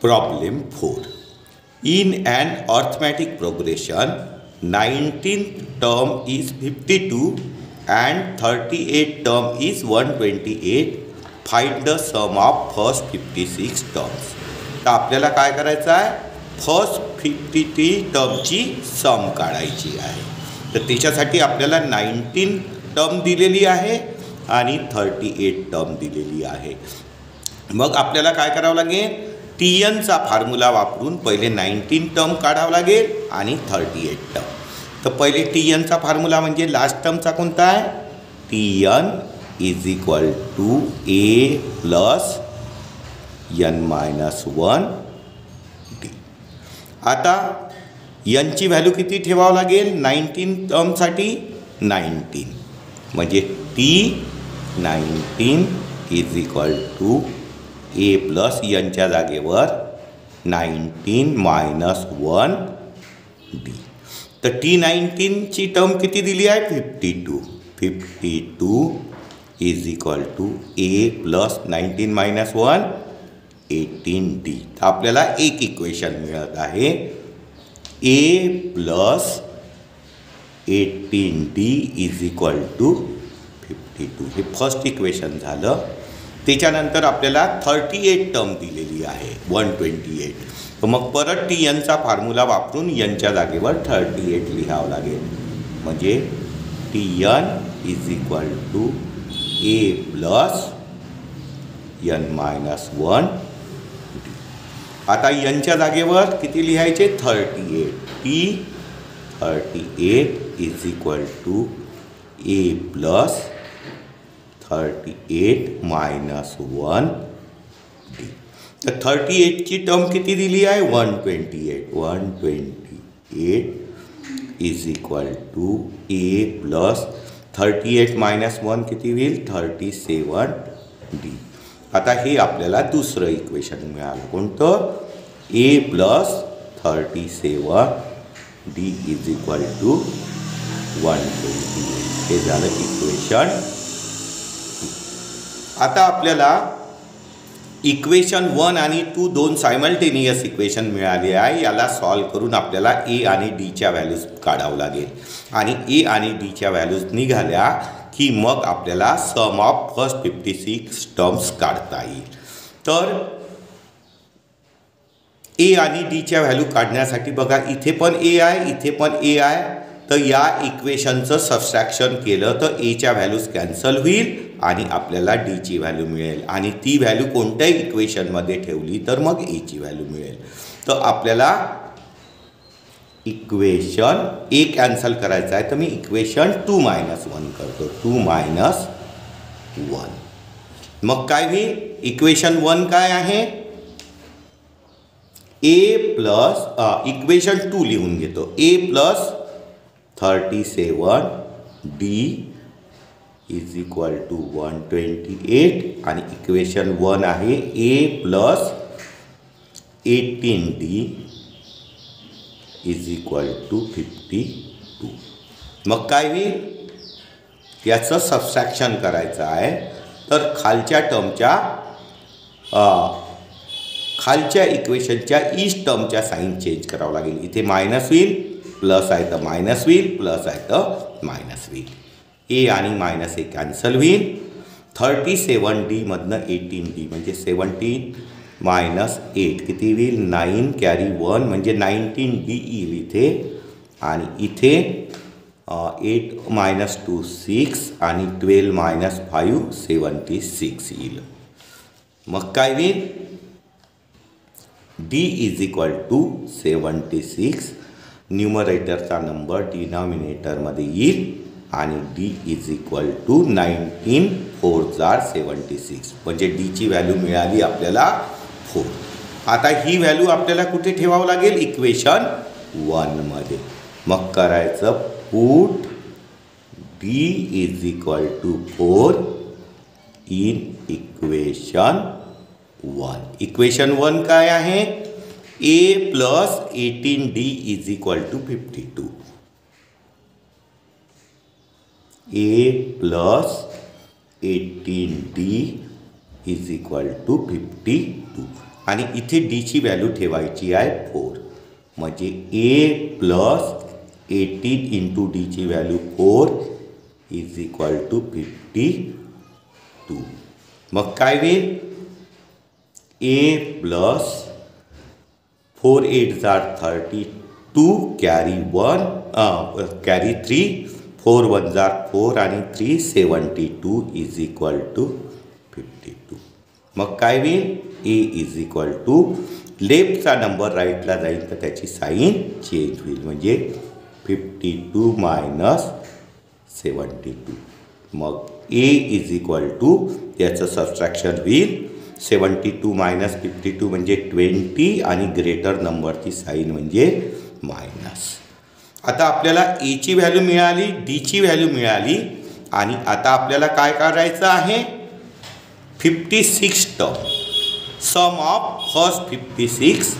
Problem 4. In an arithmetic progression, 19th term is 52 and 38th term is 128. Find the sum of first 56 terms. तर आपल्याला काय करायचं आहे? First 53 टर्मची सम काढायची आहे. तर त्याच्यासाठी आपल्याला 19 टर्म दिलेली आहे आणि 38 टर्म दिलेली आहे. मग आपल्याला काय करावं लागेल? TN चा फॉर्म्युला वापरून पहिले 19 टर्म काढावं लागेल आणि 38 टर्म. तर पहिले TN चा फॉर्म्युला म्हणजे लास्ट टर्मचा कोणता आहे? TN is equal to A plus n-1 D. आता n ची व्हॅल्यू किती ठेवावं लागेल? 19 टर्मसाठी 19 म्हणजे T19 is equal to A plus n च्या जागेवर 19 मायनस 1 D. तर T19 ची टर्म किती दिली आहे? 52. 52 is equal to A plus 19 minus 1 18 D. तर आपल्याला एक इक्वेशन मिळत आहे A plus 18 D is equal to 52. हे फर्स्ट इक्वेशन झालं. त्याच्यानंतर आपल्याला 38 टर्म दिलेली आहे 128. तर मग परत TN चा फॉर्म्युला वापरून n च्या जागेवर 38 लिहावं लागेल. म्हणजे TN is equal to A plus n-1 D. आता n च्या जागेवर किती लिहायचे? 38. T38 is equal to A plus 38 minus 1 D. तर 38 ची टर्म किती दिली आहे? 128. 128 is equal to A plus 38 minus 1 किती होईल? 37 D. आता हे आपल्याला दुसरं इक्वेशन मिळालं. कोणतं? A plus 37 D is equal to 128. हे झालं इक्वेशन. आता आपल्याला इक्वेशन 1 आणि 2 दोन सायमल्टेनियस इक्वेशन मिळाले आहे. याला सॉल्व करून आपल्याला A आणि D च्या व्हॅल्यूज काढावं लागेल. आणि A आणि D च्या व्हॅल्यूज निघाल्या की मग आपल्याला सम ऑफ फर्स्ट 56 टर्म्स काढता येईल. तर A आणि D च्या व्हॅल्यू काढण्यासाठी बघा इथे पण A आहे, इथे पण A आहे. तर या इक्वेशनचं सबस्ट्रॅक्शन केलं तर A च्या व्हॅल्यूज कॅन्सल होईल आणि आपल्याला D ची व्हॅल्यू मिळेल. आणि ती व्हॅल्यू कोणत्याही इक्वेशनमध्ये ठेवली तर मग A ची व्हॅल्यू मिळेल. तर आपल्याला इक्वेशन A कॅन्सल करायचं आहे तर मी इक्वेशन 2 मायनस 1 करतो. 2 मायनस 1. मग काय होईल? इक्वेशन 1 काय आहे? A प्लस इक्वेशन 2 लिहून घेतो. A plus 37 D is equal to 128 आणि इक्वेशन 1 आहे A plus 18 D is equal to 52. मग काय होईल? याचं सबस्ट्रॅक्शन करायचं आहे. तर खालच्या टर्मच्या खालच्या इक्वेशनच्या ईस्ट टर्मच्या साईन चेंज करावं लागेल. इथे मायनस होईल, प्लस आहे तर मायनस होईल, प्लस आहे तर मायनस होईल. A आणि मायनस A कॅन्सल होईल. 37 D मधनं 18 D म्हणजे 17 मायनस 8 किती होईल? 9 कॅरी 1 म्हणजे 19 D येईल इथे. आणि इथे 8 मायनस 2 6 आणि 12 मायनस 5 76 येईल. मग काय होईल? D is equal to 76. न्यूमरेटरचा नंबर डिनॉमिनेटरमध्ये येईल आणि D इज इक्वल टू 19 4 जार 76 म्हणजे D ची व्हॅल्यू मिळाली आपल्याला 4. आता ही व्हॅल्यू आपल्याला कुठे ठेवावं लागेल? इक्वेशन 1 मध्ये. मग करायचं put D is equal to 4 in equation 1. Equation 1 काय आहे? A plus 18 D is equal to 52. A plus 18 D is equal to 52. आणि इथे डीची व्हॅल्यू ठेवायची आहे 4. म्हणजे ए प्लस 18 इंटू डीची व्हॅल्यू 4 इज इक्वल टू 52. मग काय होईल? ए प्लस 4 8 32 कॅरी 3 4 1 4 आणि 3 72 इज इक्वल टू 52. मग काय होईल? ए इज इक्वल टू लेफ्टचा नंबर राईटला जाईल तर त्याची साईन चेंज होईल. म्हणजे 52 मायनस 72. मग ए इज इक्वल टू याचं सबस्ट्रॅक्शन होईल 72 मायनस 52 म्हणजे 20 आणि ग्रेटर नंबरची साईन म्हणजे मायनस. आता आपल्याला एची व्हॅल्यू मिळाली, डीची व्हॅल्यू मिळाली आणि आता आपल्याला काय करायचं आहे? 56 term, sum of first 56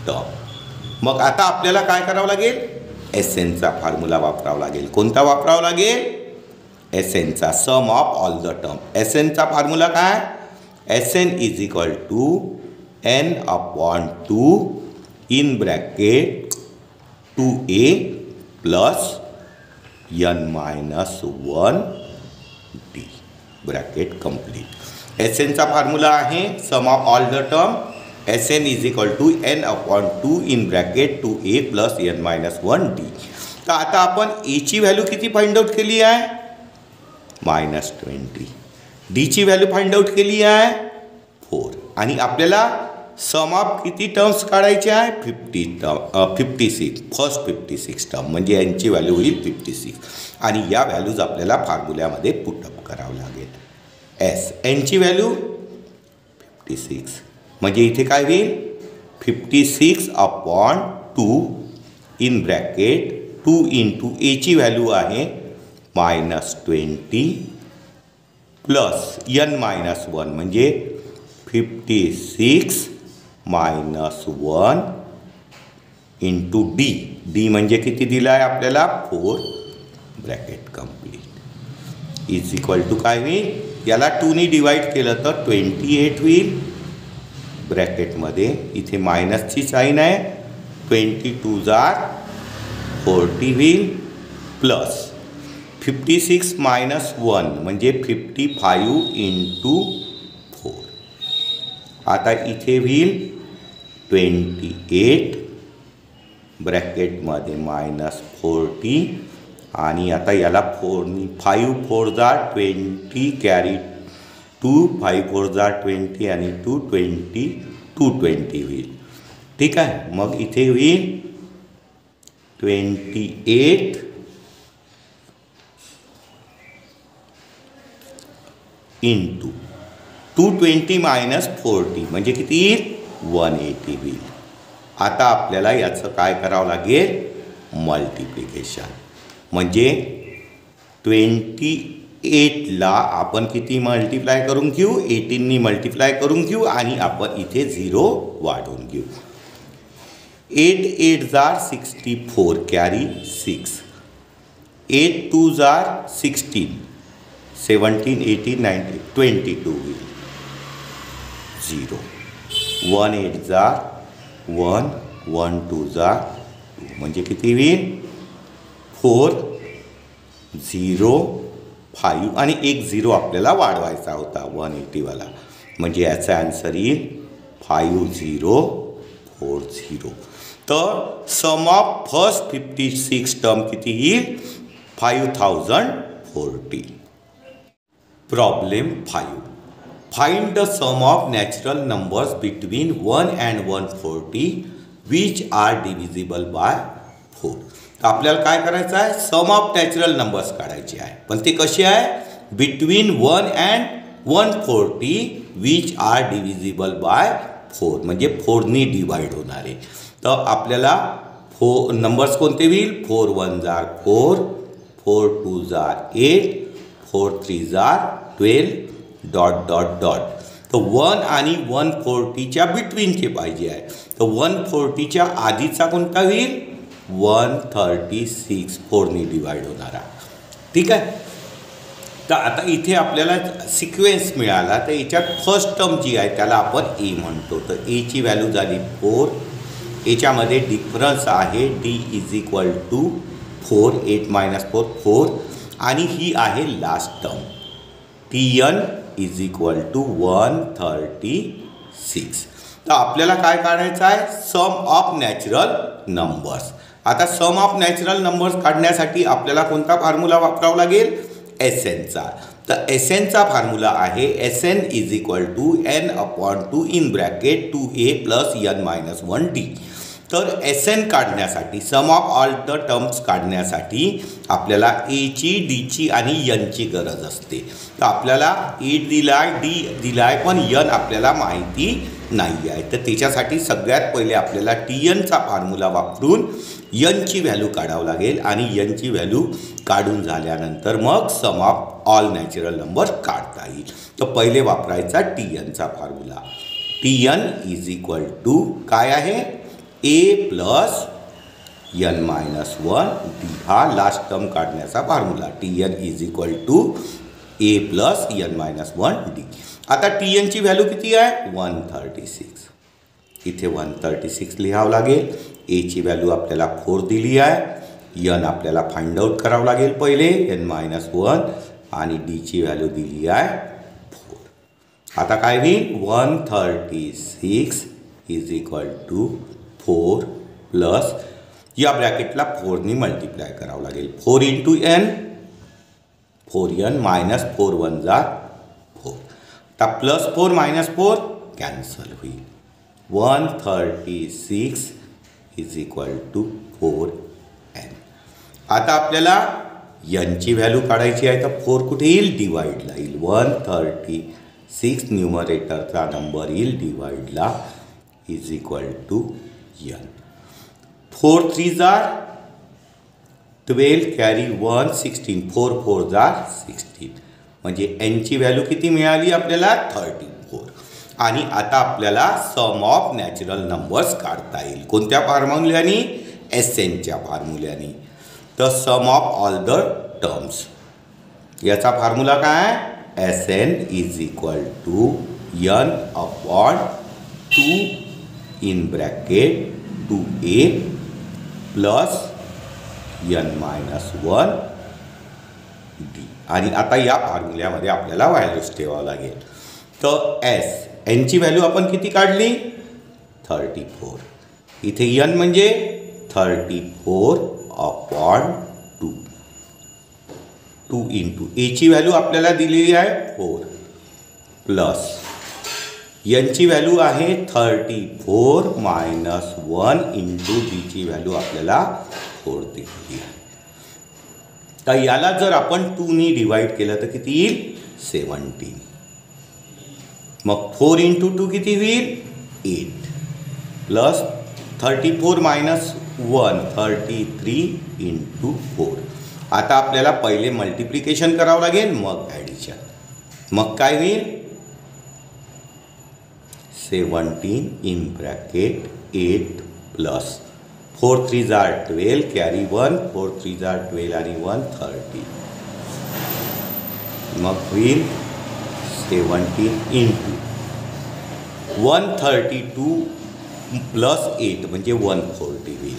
term. मग आता आपल्याला काय करावं लागेल? एसएनचा फॉर्म्युला वापरावा लागेल. कोणता वापरावा लागेल? एसएनचा, sum of all the term. एसएनचा फॉर्म्युला काय? Sn is equal to n upon 2 in bracket 2a plus n minus 1 d bracket complete. एसएनचा फॉर्म्युला आहे sum of all the term. Sn is equal to n upon 2 in bracket 2a plus n minus 1 d. तर आता आपण एची value किती find out केली आहे? -20. डीची value find out केली आहे 4 आणि आपल्याला सम ऑफ किती टर्म्स काढायचे आहे? 56. फर्स्ट 56 टर्म म्हणजे यांची व्हॅल्यू होईल 56 आणि या व्हॅल्यूज आपल्याला फॉर्म्युल्यामध्ये पुटअप करावं लागेल. एस एनची व्हॅल्यू 56 म्हणजे इथे काय होईल? 56 अपॉन 2 इन ब्रॅकेट 2 इंटू एची व्हॅल्यू आहे -20 प्लस n मायनस 1 म्हणजे 56 मायनस 1 इंटू डी. डी म्हणजे किती दिला आहे आपल्याला? 4 bracket complete is equal to काय होईल? याला 2ने डिवाइड केलं तर 28 होईल. ब्रॅकेटमध्ये इथे मायनसची साईन आहे. 22 40 होईल प्लस 56 मायनस 1 म्हणजे 55 इंटू 4. आता इथे होईल 28 ब्रॅकेटमध्ये -40 आणि आता याला 5 4 20 कॅरी 2 5 4 20 आणि 220 होईल. ठीक आहे. मग इथे होईल 28 इंटू 220 मायनस 40 म्हणजे किती येईल? 180 होईल. आता आपल्याला याचं काय करावं लागेल? मल्टिप्लिकेशन. म्हणजे 28ला आपण किती मल्टिप्लाय करून घेऊ? 18नी मल्टिप्लाय करून घेऊ आणि आपण इथे 0 वाढवून घेऊ. 8 8 64 कॅरी 6. 8 2 16 17 18 19 22 होईल 0. 1 8 1 1 2 2 म्हणजे किती होईल? 4 0 5 आणि एक 0 आपल्याला वाढवायचा होता 180 वाला. म्हणजे याचा आन्सर येईल 5040. तर सम ऑफ फर्स्ट 56 टर्म किती येईल? 5040. Problem 5. Find the sum of natural numbers between 1 and 140 which are divisible by 4. तर आपल्याला काय करायचं आहे? सम ऑफ नॅचरल नंबर्स काढायचे आहे. पण ते कसे आहे? Between 1 and 140 which are divisible by 4 म्हणजे 4नी डिवाइड होणारे. तर आपल्याला नंबर्स कोणते होईल? 4 1 4 4 2 8 4 3 12 डॉट डॉट डॉट. तर 1 आणि 140च्या बिटवीनचे पाहिजे आहे. तर 140च्या आधीचा कोणता होईल? 136 4नी डिवाइड होणारा. ठीक आहे. तर आता इथे आपल्याला सिक्वेन्स मिळाला, तर याच्यात फर्स्ट टर्म जी आहे त्याला आपण ए म्हणतो. तर एची व्हॅल्यू झाली 4. याच्यामध्ये डिफरन्स आहे डी इज इक्वल टू 4, 8 - 4 4, आणि ही आहे last term Tn is equal to 136. तर आपल्याला काय काढायचं आहे, सम ऑफ नॅचरल नंबर्स. आता सम ऑफ नॅचरल नंबर्स काढण्यासाठी आपल्याला कोणता फॉर्म्युला वापरावा लागेल, SNचा. तर SNचा फॉर्म्युला आहे SN is equal to n/2 in bracket 2a + n - 1d. तर SN काढण्यासाठी, sum of all the terms काढण्यासाठी आपल्याला एची, डीची आणि यनची गरज असते. तर आपल्याला ए दिलाय, डी दिलाय, पण यन आपल्याला माहिती नाही आहे. तर त्याच्यासाठी सगळ्यात पहिले आपल्याला Tnचा फॉर्म्युला वापरून यनची व्हॅल्यू काढावं लागेल, आणि यनची व्हॅल्यू काढून झाल्यानंतर मग sum of all natural number काढता येईल. तर पहिले वापरायचा Tnचा formula. Tn is equal to काय आहे, a + n - 1d. हा लास्ट टर्म काढण्याचा formula. Tn is equal to a + n - 1d. आता Tnची व्हॅल्यू किती आहे, 136. इथे 136 लिहावं लागेल. एची व्हॅल्यू आपल्याला 4 दिली आहे. n आपल्याला फाइंड आउट करावं लागेल पहिले, n - 1, आणि डीची व्हॅल्यू दिली आहे 4. आता काय होईल, 136 इज इक्वल टू 4 प्लस, या ब्रॅकेटला 4नी मल्टिप्लाय करावं लागेल. 4 × n, 4n - 4 × 1 = 4. आता +4 - 4 कॅन्सल होईल. 136 इज इक्वल टू 4n. आता आपल्याला यांची व्हॅल्यू काढायची आहे. तर 4 कुठे येईल, डिवाइडला येईल. 136 न्यूमरेटरचा नंबर येईल, डिवाइडला is equal to n. 4 3s are 12, carry 1 16, 4 4s are 16. म्हणजे nची व्हॅल्यू किती मिळाली आपल्याला, 34. आणि आता आपल्याला सम ऑफ नॅचरल नंबर्स काढता येईल. कोणत्या फॉर्म्युल्याने, SNच्या फॉर्म्युल्याने. तर sum of all the terms, याचा फॉर्म्युला काय आहे, SN is equal to n/2 in bracket 2a + n - 1d. आणि आता या फॉर्म्युल्यामध्ये आपल्याला व्हॅल्यूज ठेवावं लागेल. तर nची व्हॅल्यू आपण किती काढली, 34. इथे n म्हणजे 34/2. 2 × एची व्हॅल्यू आपल्याला दिलेली आहे 4, प्लस यांची व्हॅल्यू आहे 34 - 1 × डीची व्हॅल्यू आपल्याला 4 दिलेली आहे. तर याला जर आपण 2नी डिवाइड केलं तर किती येईल, 17. मग 4 × 2 किती होईल, 8, प्लस 34 - 1 33 × 4. आता आपल्याला पहिले मल्टिप्लिकेशन करावं लागेल, मग ॲडिशन. मग काय होईल, 17 in bracket 8 plus 4 3s are 12, carry 1, 4 3s are 12 आणि 1 30. मग होईल 17 × 132 प्लस 8 म्हणजे 140 होईल.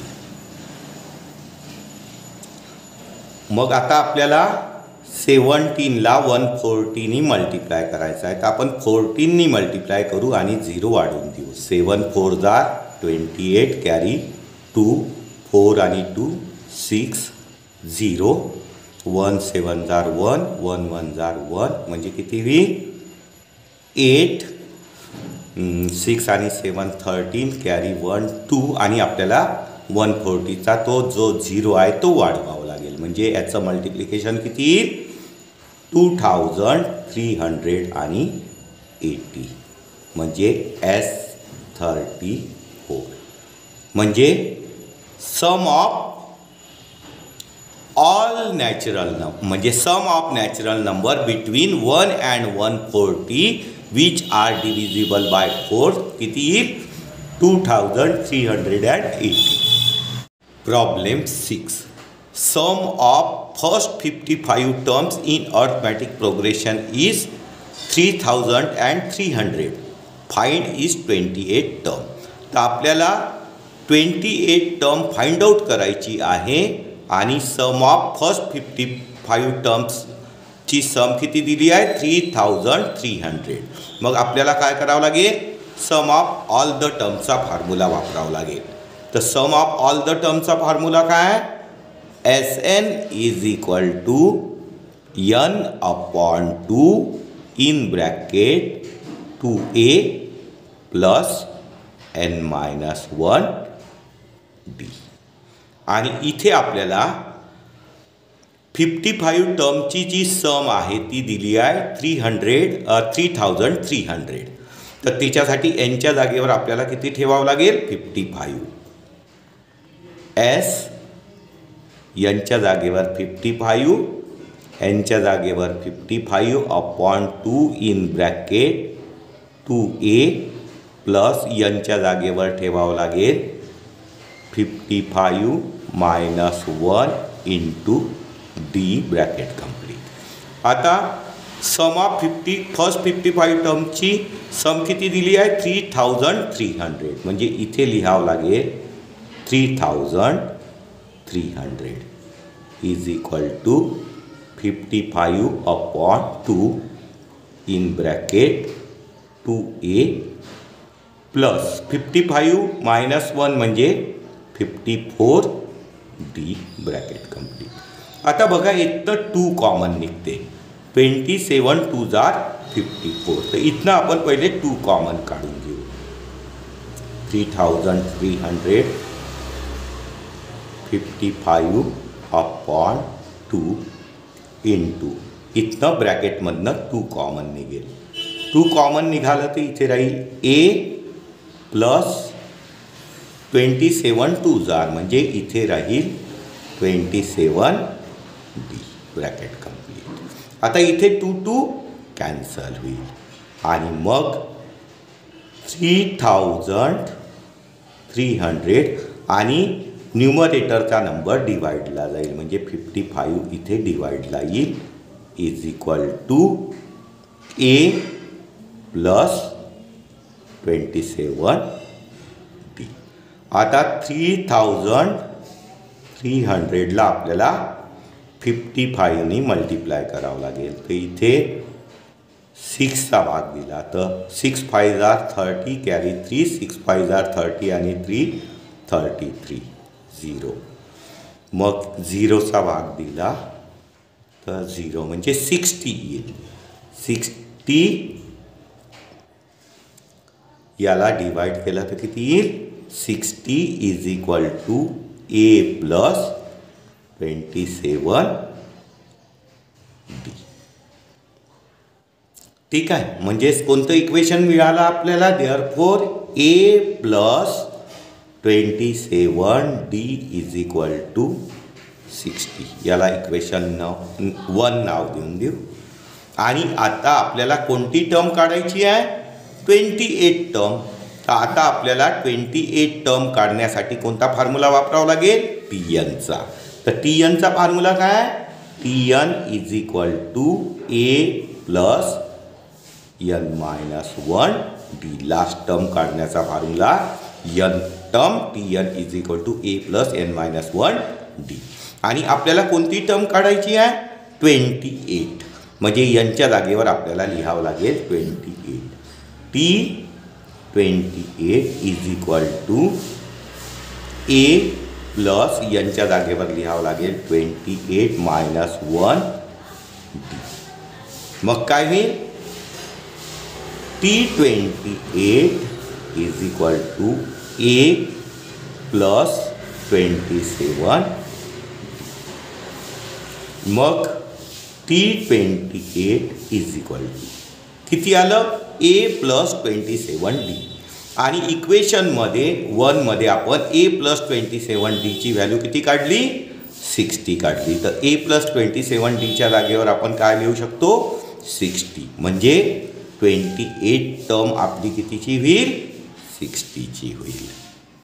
मग आता आपल्याला 17ला 140नी मल्टिप्लाय करायचं आहे. तर आपण 14नी मल्टिप्लाय करू आणि 0 वाढवून देऊ. 7 4s are 28, कॅरी 2, 4 आणि 2 6 0, 1 7s are 1, 1 1s are 1 म्हणजे किती होईल, 8, 6 आणि 7 13, कॅरी 1 2, आणि आपल्याला 140चा तो जो 0 आहे तो वाढवावा लागेल. म्हणजे याचं मल्टिप्लिकेशन किती येईल, 2380 म्हणजे S34. म्हणजे sum of all natural number, म्हणजे sum of natural number between 1 and 140 which are divisible by 4 किती येईल, 2380. Problem 6. sum of first 55 terms in arithmetic progression is 3300. Find is 28 term. तर आपल्याला 28 टर्म फाइंड आउट करायची आहे आणि सम of first 55 टर्म्सची सम किती दिली आहे 3300. मग आपल्याला काय करावं लागेल सम ऑफ ऑल द टर्म्सचा फॉर्म्युला वापरावा लागेल. तर सम ऑफ ऑल द टर्म्सचा फॉर्म्युला काय Sn is equal to n/2 in bracket 2a plus n-1 d. आणि इथे आपल्याला 55 टर्मची जी सम आहे ती दिली आहे 3300. तर त्याच्यासाठी nच्या जागेवर आपल्याला किती ठेवावं लागेल 55. s nच्या जागेवर 55, nच्या जागेवर 55/2 इन ब्रॅकेट 2a प्लस nच्या जागेवर ठेवावं लागेल 55 - 1 इंटू d ब्रॅकेट कंप्लीट. आता सम ऑफ फर्स्ट 55 टर्मची सम किती दिली आहे 3300. म्हणजे इथे लिहावं लागेल 3300 is equal to 55/2 in bracket 2a plus 55 - 1 म्हणजे 54 d ब्रॅकेट कंप्लीट. आता बघा इथनं 2 कॉमन निघते 27 2s are 54. तर इथनं आपण पहिले 2 कॉमन काढून घेऊ. 3300 55/2 इंटू इथनं ब्रॅकेटमधनं 2 कॉमन निघेल. 2 कॉमन निघालं तर इथे राहील a प्लस 27 2s are म्हणजे इथे राहील 27 d ब्रॅकेट कंप्लीट. आता इथे 2 कॅन्सल होईल आणि मग 3300 आणि न्यूमरेटरचा नंबर डिवाइडला जाईल म्हणजे 55 इथे डिवाइडला येईल is equal to a plus 27 d. आता 3300ला आपल्याला 55नी मल्टिप्लाय करावं लागेल. तर इथे 6चा भाग दिला तर 6 5s are 30 carry 3 6 5s are 30 आणि 3 33 0. मग 0चा भाग दिला तर 0 म्हणजे 60 येईल. 60 याला डिवाइड केला तर किती येईल 60 is equal to a plus 27 d. ठीक आहे. म्हणजेच कोणतं इक्वेशन मिळालं आपल्याला therefore a plus 27 d is equal to 60. याला इक्वेशन 1 नाव देऊन देऊ. आणि आता आपल्याला कोणती टर्म काढायची आहे 28 टर्म. तर आता आपल्याला 28 टर्म काढण्यासाठी कोणता फॉर्म्युला वापरावा लागेल tnचा. तर tnचा फॉर्म्युला काय tn is equal to a plus n-1 d. Last term काढण्याचा formula n term tn is equal to a plus n-1 d. आणि आपल्याला कोणती टर्म काढायची आहे 28. म्हणजे यांच्या जागेवर आपल्याला लिहावं लागेल 28. t28 is equal to a plus यांच्या जागेवर लिहावं लागेल 28 - 1 d. मग काय होईल t28 is equal to a plus 27. मग t28 इज इक्वल टू किती आलं a प्लस 27 d. आणि इक्वेशनमध्ये 1मध्ये आपण a प्लस 27 डीची व्हॅल्यू किती काढली 60 काढली. तर a प्लस 27 डीच्या जागेवर आपण काय लिहू शकतो 60. म्हणजे 28 टर्म आपली कितीची होईल 60ची होईल.